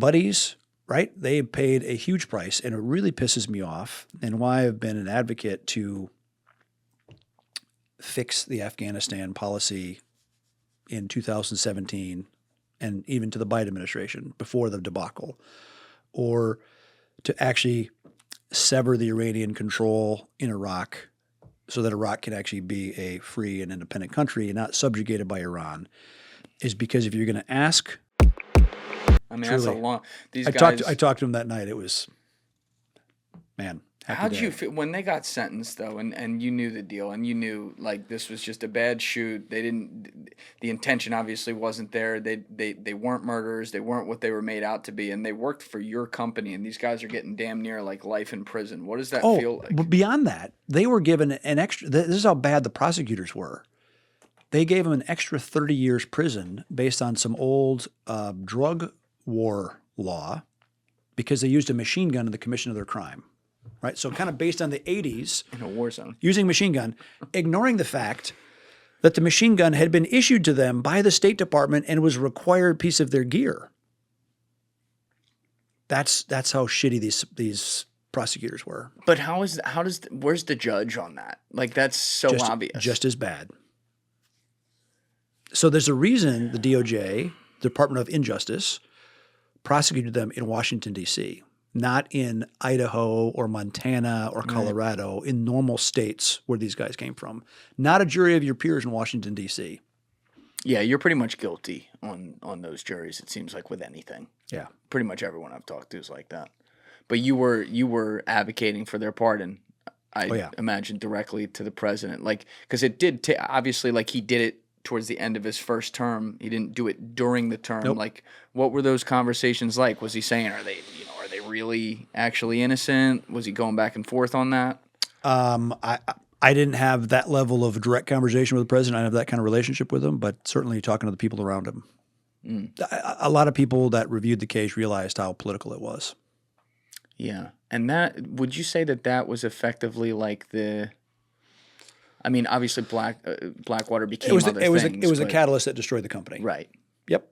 buddies, right? They paid a huge price, and it really pisses me off, and why I've been an advocate to fix the Afghanistan policy in 2017 and even to the Biden administration before the debacle, or to actually sever the Iranian control in Iraq so that Iraq can actually be a free and independent country and not subjugated by Iran, is because if you're going to ask, I mean, truly, that's a long. These I guys. talked to him that night. It was, man. How'd you feel when they got sentenced though, and you knew the deal, and you knew like this was just a bad shoot. They didn't. The intention obviously wasn't there. They weren't murderers. They weren't what they were made out to be, and they worked for your company. And these guys are getting damn near like life in prison. What does that feel like? But beyond that, they were given an extra. This is how bad the prosecutors were. They gave them an extra 30 years prison based on some old drug war law because they used a machine gun in the commission of their crime. Right, so kind of based on the 80s, in a war zone, using machine gun, ignoring the fact that the machine gun had been issued to them by the State Department and was a required piece of their gear. That's how shitty these prosecutors were. But where's the judge on that? Like that's so obvious. Just as bad. So there's a reason the DOJ, Department of Injustice, prosecuted them in Washington, D.C., not in Idaho or Montana or Colorado, right, in normal states where these guys came from. Not a jury of your peers in Washington, D.C. Yeah, you're pretty much guilty on those juries, it seems like, with anything. Yeah. Pretty much everyone I've talked to is like that. But you were advocating for their pardon, I imagine, directly to the president. Like, because it did, obviously, like he did it towards the end of his first term. He didn't do it during the term. Nope. Like, what were those conversations like? Was he saying, are they really actually innocent? Was he going back and forth on that? I didn't have that level of direct conversation with the president. I didn't have that kind of relationship with him, but certainly talking to the people around him. A lot of people that reviewed the case realized how political it was. Yeah. And that, would you say that was effectively like I mean, obviously Blackwater became other things. It was a catalyst that destroyed the company. Right. Yep.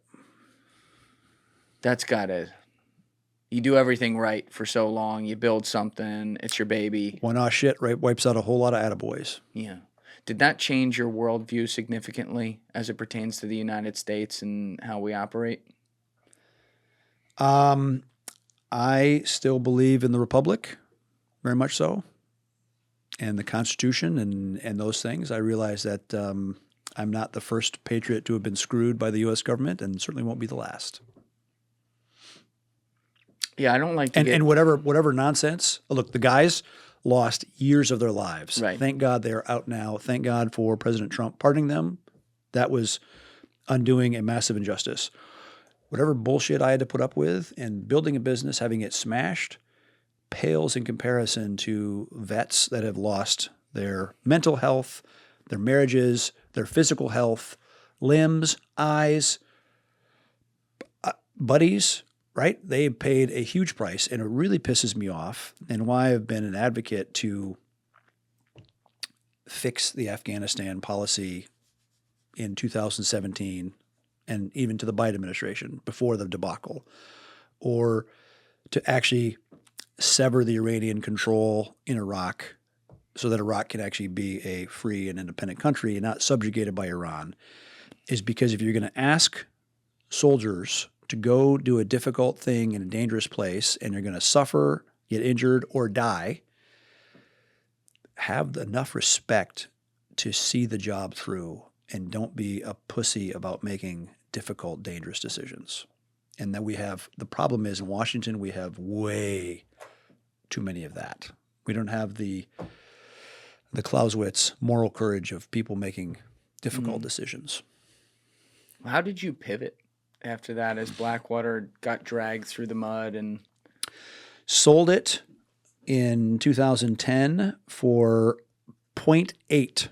That's gotta, you do everything right for so long, you build something, it's your baby. One off shit, right, wipes out a whole lot of attaboys. Yeah. Did that change your worldview significantly as it pertains to the United States and how we operate? I still believe in the Republic, very much so, and the Constitution and those things. I realize that I'm not the first patriot to have been screwed by the U.S. government, and certainly won't be the last. Yeah, I don't like to and whatever nonsense. Look, the guys lost years of their lives. Right. Thank God they're out now. Thank God for President Trump pardoning them. That was undoing a massive injustice. Whatever bullshit I had to put up with and building a business, having it smashed, pales in comparison to vets that have lost their mental health, their marriages, their physical health, limbs, eyes, buddies, right? They paid a huge price, and it really pisses me off, and why I've been an advocate to fix the Afghanistan policy in 2017 and even to the Biden administration before the debacle, or to actually sever the Iranian control in Iraq so that Iraq can actually be a free and independent country and not subjugated by Iran, is because if you're going to ask soldiers to go do a difficult thing in a dangerous place and you're going to suffer, get injured, or die, have enough respect to see the job through and don't be a pussy about making difficult, dangerous decisions. And that the problem is in Washington, we have way too many of that. We don't have the Clausewitz moral courage of people making difficult decisions. How did you pivot after that as Blackwater got dragged through the mud and sold it in 2010 for 0.8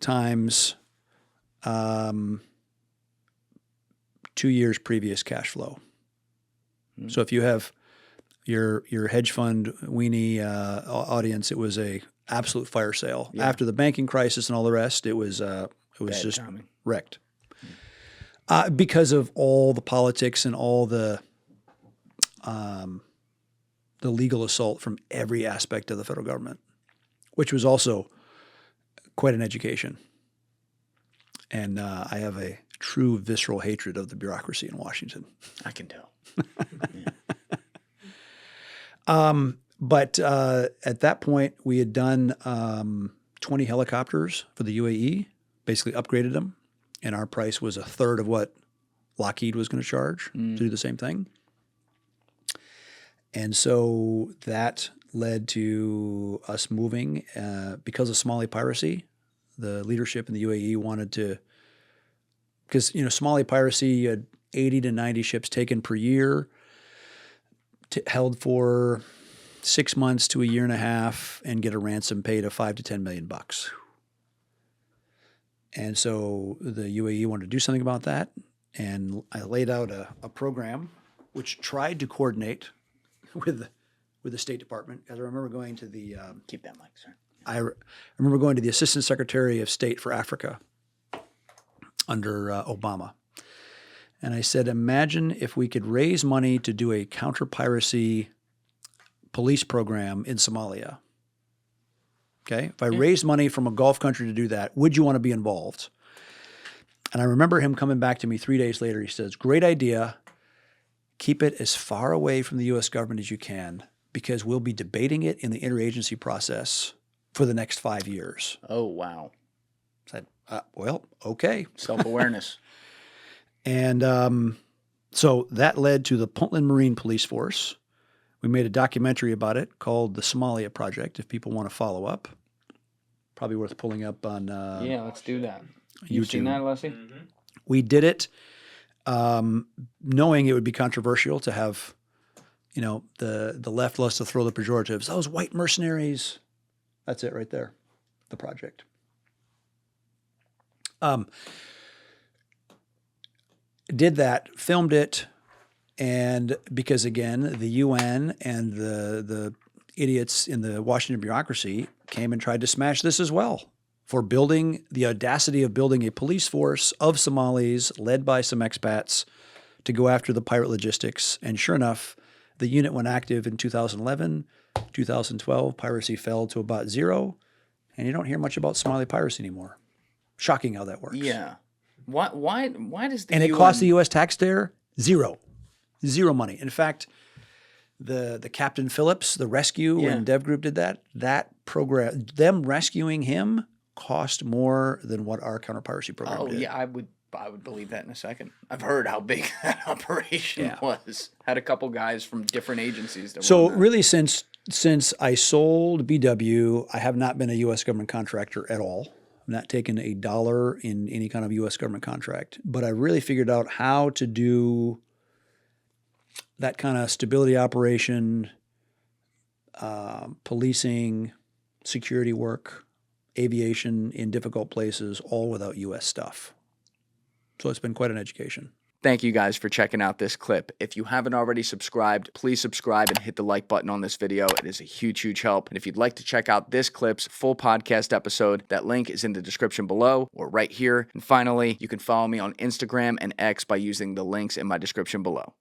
times 2 years previous cash flow. So if you have your hedge fund weenie audience, it was a absolute fire sale. Yeah. After the banking crisis and all the rest, it was just wrecked. Because of all the politics and all the the legal assault from every aspect of the federal government, which was also quite an education. And I have a true visceral hatred of the bureaucracy in Washington. I can tell. But at that point, we had done 20 helicopters for the UAE, basically upgraded them, and our price was a third of what Lockheed was going to charge to do the same thing. And so that led to us moving because of Somali piracy. The leadership in the UAE wanted to, because Somali piracy, you had 80 to 90 ships taken per year, held for 6 months to a year and a half, and get a ransom paid of $5 to $10 million. And so the UAE wanted to do something about that, and I laid out a program which tried to coordinate with the State Department. Because I remember going to the Keep that mic, sir. I remember going to the Assistant Secretary of State for Africa under Obama. And I said, imagine if we could raise money to do a counter-piracy police program in Somalia. Okay? If I raised money from a Gulf country to do that, would you want to be involved? And I remember him coming back to me 3 days later. He says, great idea. Keep it as far away from the U.S. government as you can, because we'll be debating it in the interagency process for the next 5 years. Oh, wow. I said, well, okay. Self-awareness. And so that led to the Puntland Marine Police Force. We made a documentary about it called The Somalia Project, if people want to follow up. Probably worth pulling up on Yeah, let's do that. YouTube. You've seen that, Leslie? Mm-hmm. We did it knowing it would be controversial to have, the left loves to throw the pejoratives. Those white mercenaries. That's it right there, the project. Did that, filmed it, and because, again, the UN and the idiots in the Washington bureaucracy came and tried to smash this as well for building the audacity of building a police force of Somalis led by some expats to go after the pirate logistics. And sure enough, the unit went active in 2011, 2012. Piracy fell to about zero, and you don't hear much about Somali piracy anymore. Shocking how that works. Yeah. Why does the And it UN... cost the U.S. taxpayer zero money. In fact, the Captain Phillips, the rescue, when Dev Group did that program, them rescuing him cost more than what our counter-piracy program did. Yeah, I would believe that in a second. I've heard how big that operation was. Had a couple guys from different agencies that So were on that. really, since I sold BW, I have not been a U.S. government contractor at all. I've not taken a dollar in any kind of U.S. government contract. But I really figured out how to do that kind of stability operation, policing, security work, aviation in difficult places, all without U.S. stuff. So it's been quite an education. Thank you guys for checking out this clip. If you haven't already subscribed, please subscribe and hit the like button on this video. It is a huge, huge help. And if you'd like to check out this clip's full podcast episode, that link is in the description below or right here. And finally, you can follow me on Instagram and X by using the links in my description below.